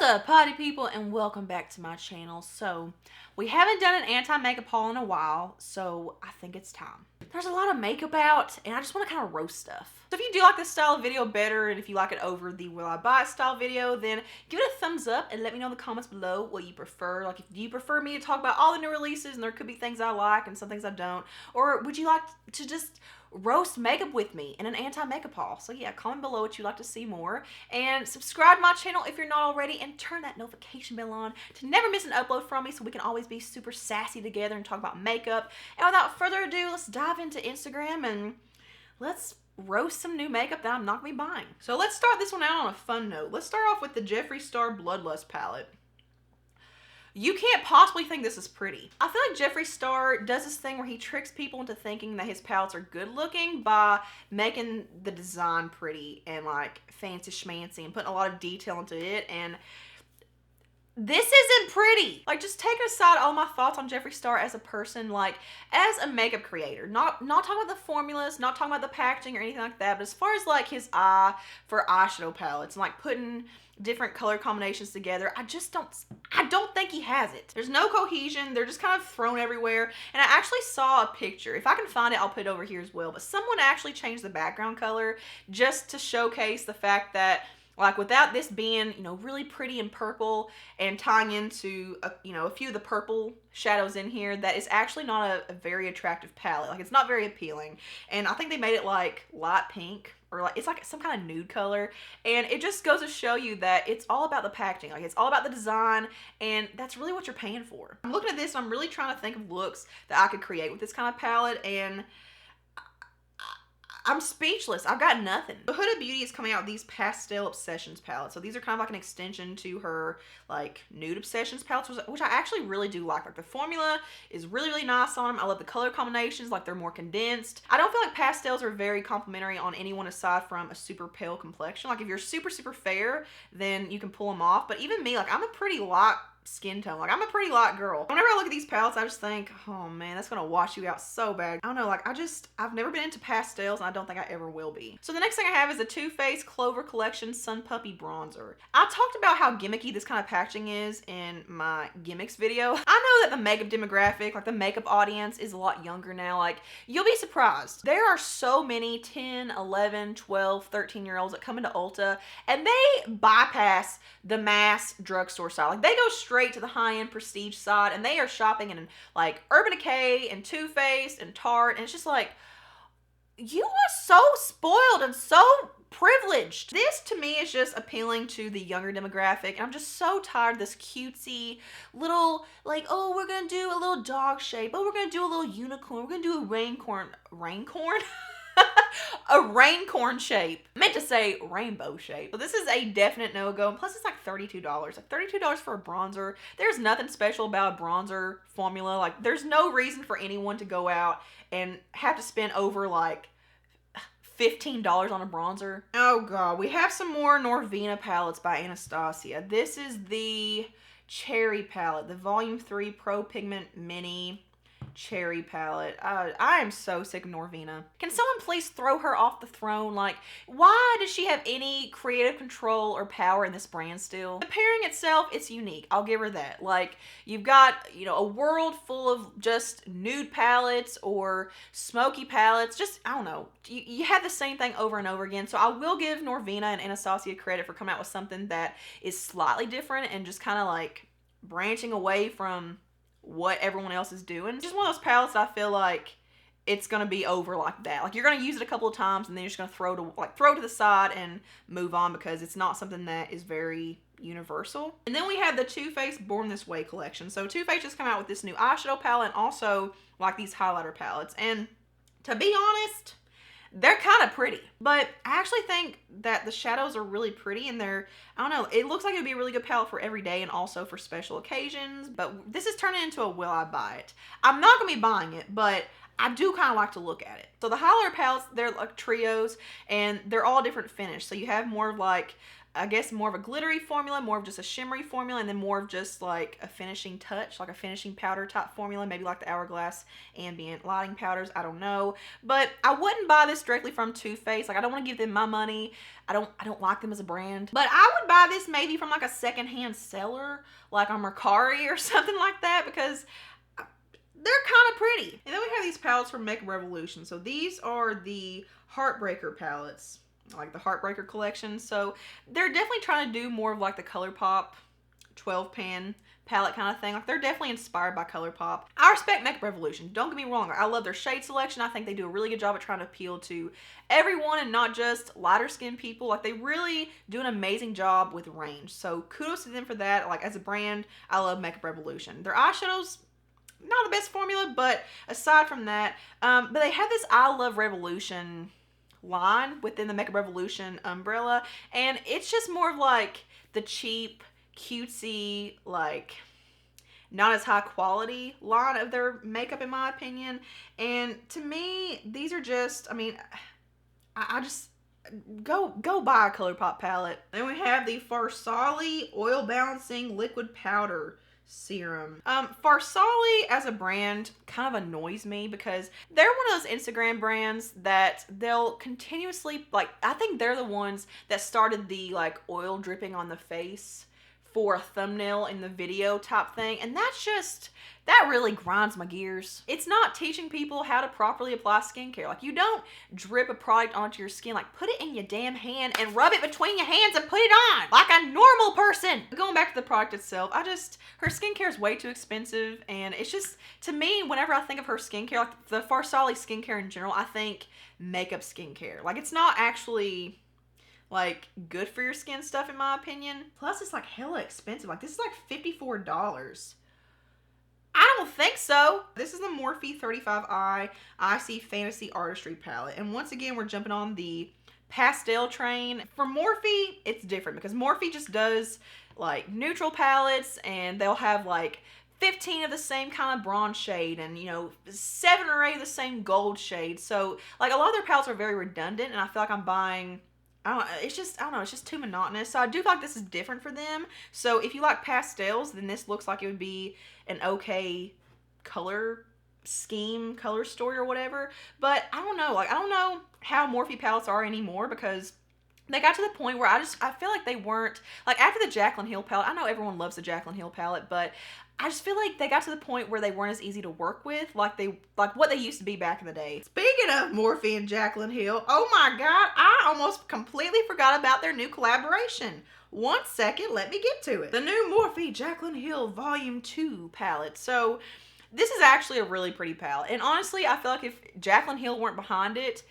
What's up, party people, and welcome back to my channel. So, we haven't done an anti-makeup haul in a while, so I think it's time. There's a lot of makeup out, and I just want to kind of roast stuff. So if you do like this style of video better, and if you like it over the will I buy it style video, then give it a thumbs up and let me know in the comments below what you prefer. Like, do you prefer me to talk about all the new releases, and there could be things I like and some things I don't, or would you like to just roast makeup with me in an anti-makeup haul? So yeah, comment below what you'd like to see more, and subscribe to my channel if you're not already, and turn that notification bell on to never miss an upload from me so we can always be super sassy together and talk about makeup. And without further ado, let's dive into Instagram and let's roast some new makeup that I'm not gonna be buying. So let's start this one out on a fun note. Let's start off with the Jeffree Star Bloodlust palette. You can't possibly think this is pretty. I feel like Jeffree Star does this thing where he tricks people into thinking that his palettes are good looking by making the design pretty and like fancy schmancy and putting a lot of detail into it, and this isn't pretty. Like, just taking aside all my thoughts on Jeffree Star as a person, like as a makeup creator, not talking about the formulas, not talking about the packaging or anything like that, but as far as like his eye for eyeshadow palettes and like putting different color combinations together, I don't think he has it. There's no cohesion. They're just kind of thrown everywhere. And I actually saw a picture. If I can find it, I'll put it over here as well. But someone actually changed the background color just to showcase the fact that, like, without this being, you know, really pretty and purple and tying into, a few of the purple shadows in here, that is actually not a very attractive palette. Like, it's not very appealing. And I think they made it like light pink, or like it's like some kind of nude color, and it just goes to show you that it's all about the packaging. Like, it's all about the design, and that's really what you're paying for. I'm looking at this and I'm really trying to think of looks that I could create with this kind of palette, and I'm speechless. I've got nothing. The Huda Beauty is coming out with these Pastel Obsessions palettes. So these are kind of like an extension to her like Nude Obsessions palettes, which I actually really do like. Like, the formula is really, really nice on them. I love the color combinations. Like, they're more condensed. I don't feel like pastels are very complimentary on anyone aside from a super pale complexion. Like, if you're super, super fair, then you can pull them off. But even me, like, I'm a pretty light skin tone. Like, I'm a pretty light girl. Whenever I look at these palettes, I just think, oh man, that's gonna wash you out so bad. I don't know, like, I've never been into pastels, and I don't think I ever will be. So the next thing I have is the TwoFaced Clover Collection Sun Puppy Bronzer. I talked about how gimmicky this kind of packaging is in my gimmicks video. I know that the makeup demographic, like the makeup audience, is a lot younger now. Like, you'll be surprised. There are so many 10, 11, 12, 13-year-olds that come into Ulta, and they bypass the mass drugstore style. Like, they go straight to the high-end prestige side, and they are shopping in like Urban Decay and Too Faced and Tarte, and it's just like, you are so spoiled and so privileged. This to me is just appealing to the younger demographic, and I'm just so tired of this cutesy little, like, oh, we're gonna do a little dog shape, oh, we're gonna do a little unicorn, we're gonna do a raincorn a raincorn shape. I meant to say rainbow shape. So this is a definite no-go, and plus it's like $32. Like, $32 for a bronzer. There's nothing special about a bronzer formula. Like, there's no reason for anyone to go out and have to spend over like $15 on a bronzer. Oh god, we have some more Norvina palettes by Anastacio. This is the Cherry palette, the Volume 3 Pro Pigment Mini Cherry palette. I am so sick of Norvina. Can someone please throw her off the throne? Like, why does she have any creative control or power in this brand still? The pairing itself, it's unique. I'll give her that. Like, you've got, a world full of just nude palettes or smoky palettes. Just, I don't know. You have the same thing over and over again. So I will give Norvina and Anastacio credit for coming out with something that is slightly different and just kind of like branching away from what everyone else is doing. It's just one of those palettes I feel like it's gonna be over like that. Like, you're gonna use it a couple of times and then you're just gonna throw it to the side and move on, because it's not something that is very universal. And then we have the Too Faced Born This Way collection. So Too Faced just come out with this new eyeshadow palette and also like these highlighter palettes. And to be honest, they're kind of pretty, but I actually think that the shadows are really pretty, and I don't know, it looks like it would be a really good palette for every day and also for special occasions. But this is turning into a will I buy it. I'm not gonna be buying it, but I do kind of like to look at it. So the highlighter palettes, they're like trios, and they're all different finish. So you have more of like I guess more of a glittery formula, more of just a shimmery formula, and then more of just like a finishing touch, like a finishing powder type formula, maybe like the Hourglass Ambient Lighting Powders, I don't know. But I wouldn't buy this directly from Too Faced. Like, I don't want to give them my money. I don't like them as a brand. But I would buy this maybe from like a secondhand seller, like on Mercari or something like that, because they're kind of pretty. And then we have these palettes from Makeup Revolution. So these are the Heartbreaker palettes, like the Heartbreaker collection. So they're definitely trying to do more of like the Colourpop 12 pan palette kind of thing. Like, they're definitely inspired by Colourpop. I respect Makeup Revolution, don't get me wrong. I love their shade selection. I think they do a really good job at trying to appeal to everyone and not just lighter skinned people. Like, they really do an amazing job with range. So kudos to them for that. Like, as a brand, I love Makeup Revolution. Their eyeshadows, not the best formula, but aside from that, but they have this I Love Revolution line within the Makeup Revolution umbrella, and it's just more of like the cheap, cutesy, like not as high quality line of their makeup, in my opinion. And to me, these are just, I mean, I just go buy a Colourpop palette. Then we have the Farsali Oil Balancing Liquid Powder Serum. Farsali as a brand kind of annoys me because they're one of those Instagram brands that they'll continuously, like, I think they're the ones that started the like oil dripping on the face for a thumbnail in the video type thing, and that's just, that really grinds my gears. It's not teaching people how to properly apply skincare. Like, you don't drip a product onto your skin. Like, put it in your damn hand and rub it between your hands and put it on like a normal person. Going back to the product itself, her skincare is way too expensive, and it's just, to me, whenever I think of her skincare, like the Farsali skincare in general, I think makeup skincare. Like, it's not actually like good for your skin stuff, in my opinion. Plus, it's like hella expensive. Like, this is like $54. I don't think so. This is the Morphe 35i Icy Fantasy Artistry palette. And once again, we're jumping on the pastel train. For Morphe, it's different because Morphe just does like neutral palettes, and they'll have like 15 of the same kind of bronze shade and, you know, 7 or 8 of the same gold shade. So like, a lot of their palettes are very redundant, and I feel like I'm buying, it's just, I don't know, it's just too monotonous. So I do feel like this is different for them. So if you like pastels, then this looks like it would be an okay color scheme, color story or whatever. But I don't know, like, I don't know how Morphe palettes are anymore, because they got to the point where I feel like they weren't, like, after the Jaclyn Hill palette, I know everyone loves the Jaclyn Hill palette, but I just feel like they got to the point where they weren't as easy to work with, like what they used to be back in the day. Speaking of Morphe and Jaclyn Hill, oh my god, I almost completely forgot about their new collaboration. 1 second, let me get to it. The new Morphe Jaclyn Hill Volume 2 palette. So this is actually a really pretty palette, and honestly, I feel like if Jaclyn Hill weren't behind it,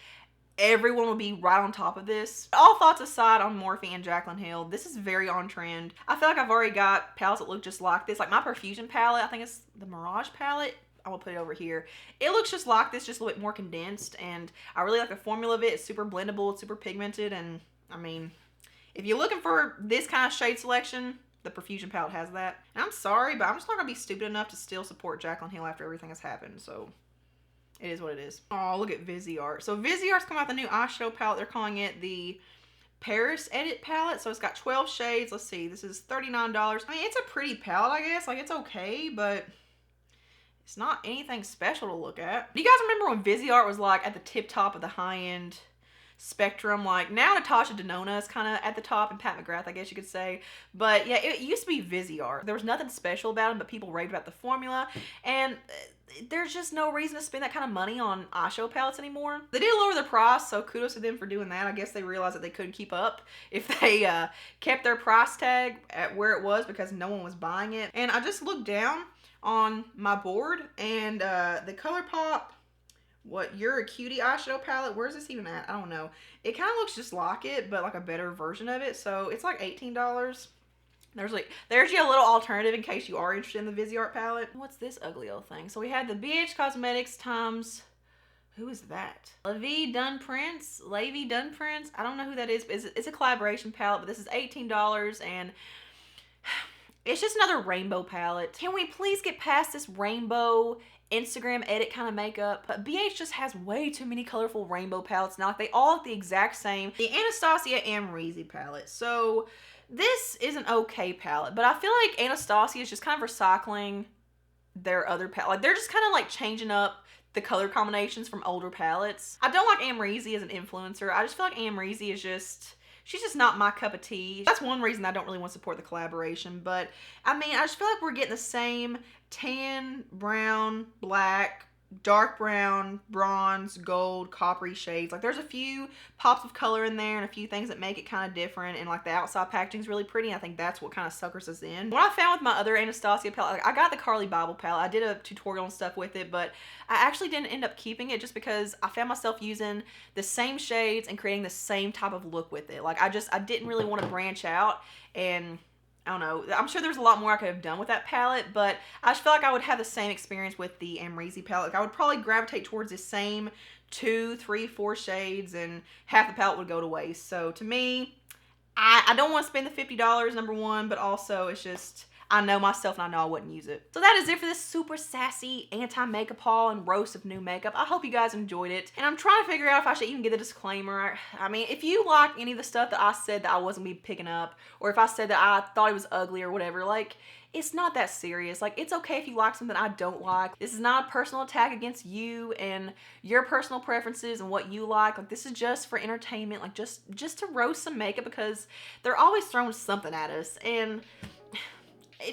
everyone will be right on top of this. All thoughts aside on Morphe and Jaclyn Hill, this is very on trend. I feel like I've already got palettes that look just like this. Like my Perfusion palette, I think it's the Mirage palette. I will put it over here. It looks just like this, just a little bit more condensed, and I really like the formula of it. It's super blendable, it's super pigmented, and I mean, if you're looking for this kind of shade selection, the Perfusion palette has that. And I'm sorry, but I'm just not gonna be stupid enough to still support Jaclyn Hill after everything has happened, so it is what it is. Oh, look at Viseart. So Viseart's come out with a new eyeshadow palette. They're calling it the Paris Edit palette. So it's got 12 shades. Let's see. This is $39. I mean, it's a pretty palette, I guess. Like, it's okay, but it's not anything special to look at. Do you guys remember when Viseart was like at the tip top of the high-end spectrum? Like, now Natasha Denona is kind of at the top, and Pat McGrath, I guess you could say. But yeah, it used to be Viseart. There was nothing special about them, but people raved about the formula, and there's just no reason to spend that kind of money on eyeshadow palettes anymore. They did lower the price, so kudos to them for doing that. I guess they realized that they couldn't keep up if they kept their price tag at where it was, because no one was buying it. And I just looked down on my board, and the Colourpop, what, You're a Cutie eyeshadow palette, where's this even at? I don't know. It kind of looks just like it, but like a better version of it. So it's like $18. There's your little alternative in case you are interested in the Viseart palette. What's this ugly old thing? So we had the BH Cosmetics times, who is that? Levi Dun Prince? I don't know who that is, but it's a collaboration palette, but this is $18, and it's just another rainbow palette. Can we please get past this rainbow Instagram edit kind of makeup. But BH just has way too many colorful rainbow palettes now. Like, they all look the exact same. The Anastacio Amrezy palette. So this is an okay palette, but I feel like Anastacio is just kind of recycling their other palette. Like, they're just kind of like changing up the color combinations from older palettes. I don't like Amrezy as an influencer. I just feel like Amrezy is just, she's just not my cup of tea. That's one reason I don't really want to support the collaboration. But I mean, I just feel like we're getting the same tan, brown, black, dark brown, bronze, gold, coppery shades. Like, there's a few pops of color in there and a few things that make it kind of different, and like the outside packaging is really pretty, and I think that's what kind of suckers us in. What I found with my other Anastacio palette, like, I got the Carly Bible palette. I did a tutorial and stuff with it, but I actually didn't end up keeping it just because I found myself using the same shades and creating the same type of look with it. Like, I didn't really want to branch out, and I don't know. I'm sure there's a lot more I could have done with that palette, but I just feel like I would have the same experience with the Amrezy palette. Like, I would probably gravitate towards the same 2, 3, 4 shades, and half the palette would go to waste. So to me, I don't want to spend the $50, number one, but also it's just, I know myself and I know I wouldn't use it. So that is it for this super sassy anti-makeup haul and roast of new makeup. I hope you guys enjoyed it. And I'm trying to figure out if I should even get a disclaimer. I mean, if you like any of the stuff that I said that I wasn't gonna be picking up, or if I said that I thought it was ugly or whatever, like, it's not that serious. Like, it's okay if you like something I don't like. This is not a personal attack against you and your personal preferences and what you like. Like, this is just for entertainment, like just to roast some makeup, because they're always throwing something at us. And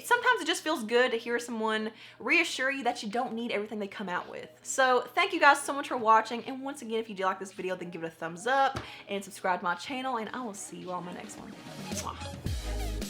sometimes it just feels good to hear someone reassure you that you don't need everything they come out with. So thank you guys so much for watching, and once again, if you do like this video, then give it a thumbs up and subscribe to my channel, and I will see you all in my next one. Mwah.